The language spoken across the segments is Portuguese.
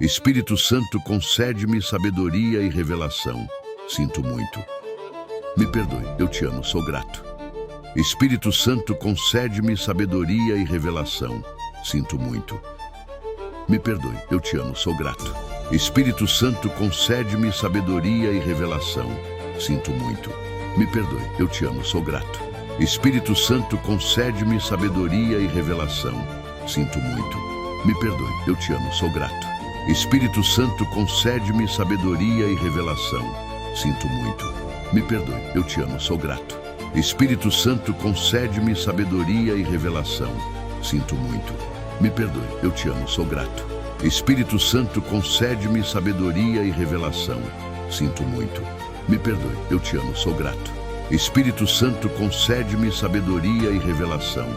Espírito Santo, concede-me sabedoria e revelação. Sinto muito. Me perdoe, eu te amo, sou grato. Espírito Santo, concede-me sabedoria e revelação. Sinto muito. Me perdoe, eu te amo, sou grato. Espírito Santo, concede-me sabedoria e revelação. Sinto muito. Me perdoe, eu te amo, sou grato. Espírito Santo, concede-me sabedoria e revelação. Sinto muito. Me perdoe, eu te amo, sou grato. Espírito Santo, concede-me sabedoria e revelação. Sinto muito. Me perdoe, eu te amo, sou grato. Espírito Santo, concede-me sabedoria e revelação. Sinto muito. Me perdoe, eu te amo, sou grato. Espírito Santo, concede-me sabedoria e revelação. Sinto muito. Me perdoe, eu te amo, sou grato. Espírito Santo, concede-me sabedoria e revelação.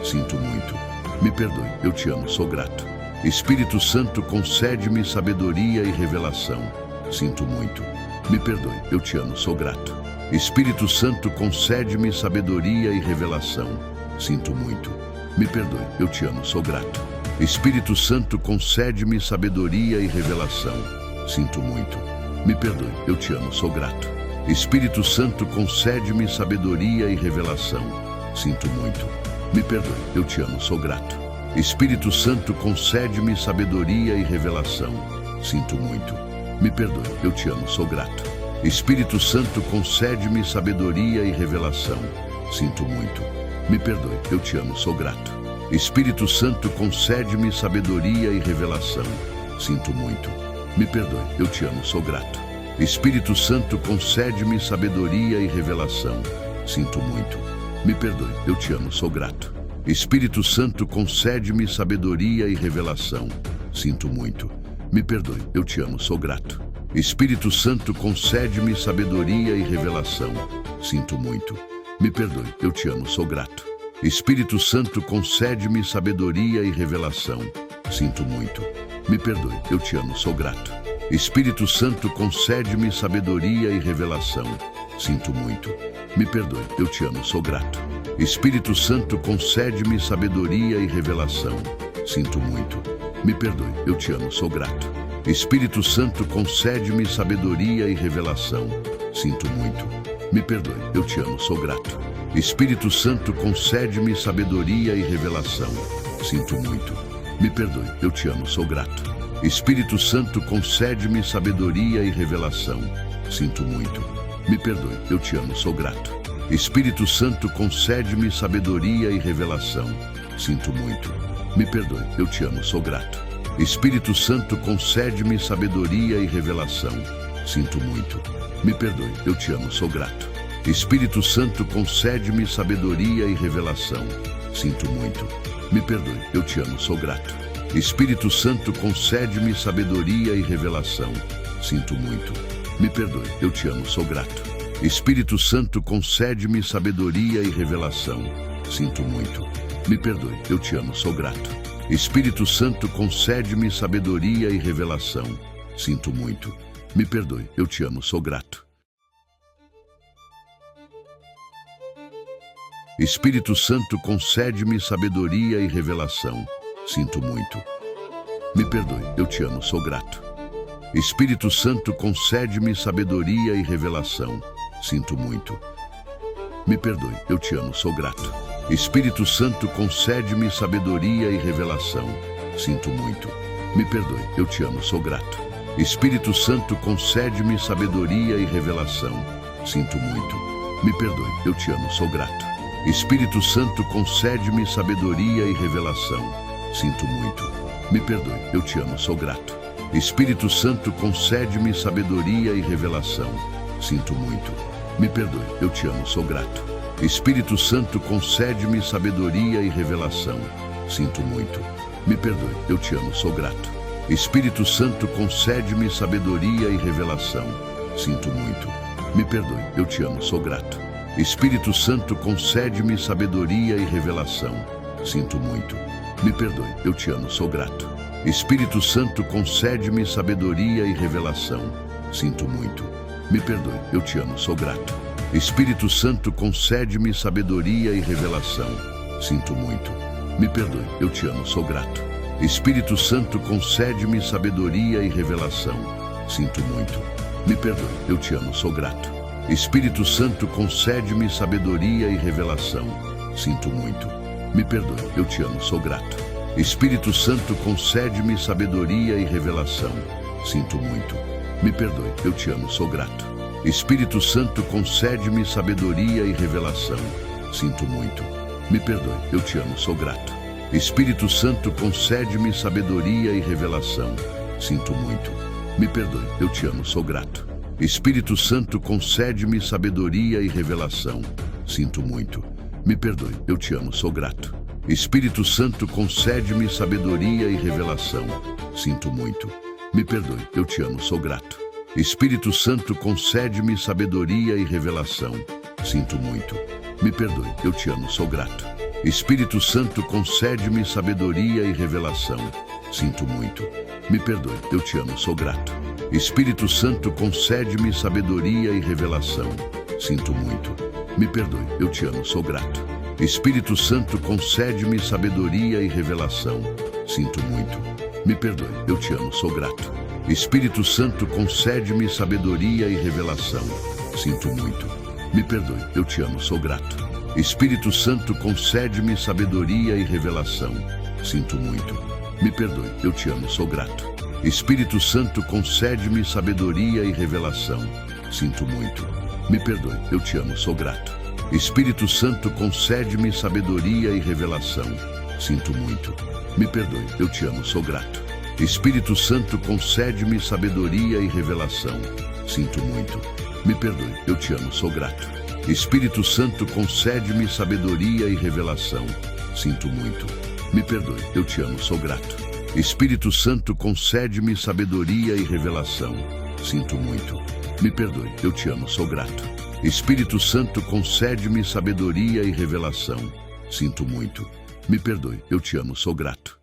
Sinto muito. Me perdoe, eu te amo, sou grato. Espírito Santo, concede-me sabedoria e revelação. Sinto muito. Me perdoe, eu te amo, sou grato. Espírito Santo, concede-me sabedoria e revelação. Sinto muito. Me perdoe, eu te amo, sou grato. Espírito Santo, concede-me sabedoria e revelação. Sinto muito. Me perdoe, eu te amo, sou grato. Espírito Santo, concede-me sabedoria e revelação. Sinto muito. Me perdoe, eu te amo, sou grato. Espírito Santo, concede-me sabedoria e revelação. Sinto muito. Me perdoe, eu te amo, sou grato. Espírito Santo, concede-me sabedoria e revelação. Sinto muito. Me perdoe, eu te amo, sou grato. Espírito Santo, concede-me sabedoria e revelação. Sinto muito. Me perdoe, eu te amo, sou grato. Espírito Santo, concede-me sabedoria e revelação. Sinto muito. Me perdoe, eu te amo, sou grato. Espírito Santo, concede-me sabedoria e revelação. Sinto muito. Me perdoe, eu te amo, sou grato. Espírito Santo, concede-me sabedoria e revelação. Sinto muito. Me perdoe, eu te amo, sou grato. Espírito Santo, concede-me sabedoria e revelação. Sinto muito. Me perdoe, eu te amo, sou grato. Espírito Santo, concede-me sabedoria e revelação. Sinto muito. Me perdoe, eu te amo, sou grato. Espírito Santo, concede-me sabedoria e revelação. Sinto muito. Me perdoe, eu te amo, sou grato. Espírito Santo, concede-me sabedoria e revelação. Sinto muito. Me perdoe, eu te amo, sou grato. Espírito Santo, concede-me sabedoria e revelação. Sinto muito. Me perdoe, eu te amo, sou grato. Espírito Santo, concede-me sabedoria e revelação. Sinto muito. Me perdoe, eu te amo, sou grato. Espírito Santo, concede-me sabedoria e revelação. Sinto muito. Me perdoe, eu te amo, sou grato. Espírito Santo, concede-me sabedoria e revelação. Sinto muito. Me perdoe, eu te amo, sou grato. Espírito Santo, concede-me sabedoria e revelação. Sinto muito. Me perdoe, eu te amo, sou grato. Espírito Santo, concede-me sabedoria e revelação. Sinto muito. Me perdoe, eu te amo, sou grato. Espírito Santo, concede-me sabedoria e revelação. Sinto muito. Me perdoe, eu te amo, sou grato. Espírito Santo, concede-me sabedoria e revelação. Sinto muito. Me perdoe, eu te amo, sou grato. Espírito Santo, concede-me sabedoria e revelação. Sinto muito. Me perdoe, eu te amo, sou grato. Espírito Santo, concede-me sabedoria e revelação. Sinto muito. Me perdoe, eu te amo, sou grato. Espírito Santo, concede-me sabedoria e revelação. Sinto muito. Me perdoe, eu te amo, sou grato. Espírito Santo, concede-me sabedoria e revelação. Sinto muito. Me perdoe, eu te amo, sou grato. Espírito Santo, concede-me sabedoria e revelação. Sinto muito. Me perdoe, eu te amo, sou grato. Espírito Santo, concede-me sabedoria e revelação. Sinto muito. Me perdoe, eu te amo, sou grato. Espírito Santo, concede-me sabedoria e revelação. Sinto muito. Me perdoe, eu te amo, sou grato. Espírito Santo, concede-me sabedoria e revelação. Sinto muito. Me perdoe, eu te amo, sou grato. Espírito Santo, concede-me sabedoria e revelação. Sinto muito. Me perdoe, eu te amo, sou grato. Espírito Santo, concede-me sabedoria e revelação. Sinto muito. Me perdoe, eu te amo, sou grato. Espírito Santo, concede-me sabedoria e revelação. Sinto muito. Me perdoe, eu te amo, sou grato. Espírito Santo, concede-me sabedoria e revelação. Sinto muito. Me perdoe, eu te amo, sou grato. Espírito Santo, concede-me sabedoria e revelação. Sinto muito. Me perdoe, eu te amo, sou grato. Espírito Santo, concede-me sabedoria e revelação. Sinto muito. Me perdoe, eu te amo, sou grato. Espírito Santo, concede-me sabedoria e revelação. Sinto muito. Me perdoe, eu te amo, sou grato. Espírito Santo, concede-me sabedoria e revelação. Sinto muito. Me perdoe, eu te amo, sou grato. Espírito Santo, concede-me sabedoria e revelação. Sinto muito. Me perdoe, eu te amo, sou grato. Espírito Santo, concede-me sabedoria e revelação. Sinto muito. Me perdoe, eu te amo, sou grato. Espírito Santo, concede-me sabedoria e revelação. Sinto muito. Me perdoe, eu te amo, sou grato. Espírito Santo, concede-me sabedoria e revelação. Sinto muito. Me perdoe, eu te amo, sou grato. Espírito Santo, concede-me sabedoria e revelação. Sinto muito. Me perdoe, eu te amo, sou grato. Espírito Santo, concede-me sabedoria e revelação. Sinto muito. Me perdoe, eu te amo, sou grato. Espírito Santo, concede-me sabedoria e revelação. Sinto muito. Me perdoe, eu te amo, sou grato. Espírito Santo, concede-me sabedoria e revelação. Sinto muito. Me perdoe, eu te amo, sou grato. Espírito Santo, concede-me sabedoria e revelação. Sinto muito. Me perdoe, eu te amo, sou grato. Espírito Santo, concede-me sabedoria e revelação. Sinto muito. Me perdoe, eu te amo, sou grato. Espírito Santo, concede-me sabedoria e revelação. Sinto muito. Me perdoe, eu te amo, sou grato. Espírito Santo, concede-me sabedoria e revelação. Sinto muito. Me perdoe, eu te amo, sou grato. Espírito Santo, concede-me sabedoria e revelação. Sinto muito. Me perdoe, eu te amo, sou grato. Espírito Santo, concede-me sabedoria e revelação. Sinto muito. Me perdoe, eu te amo, sou grato.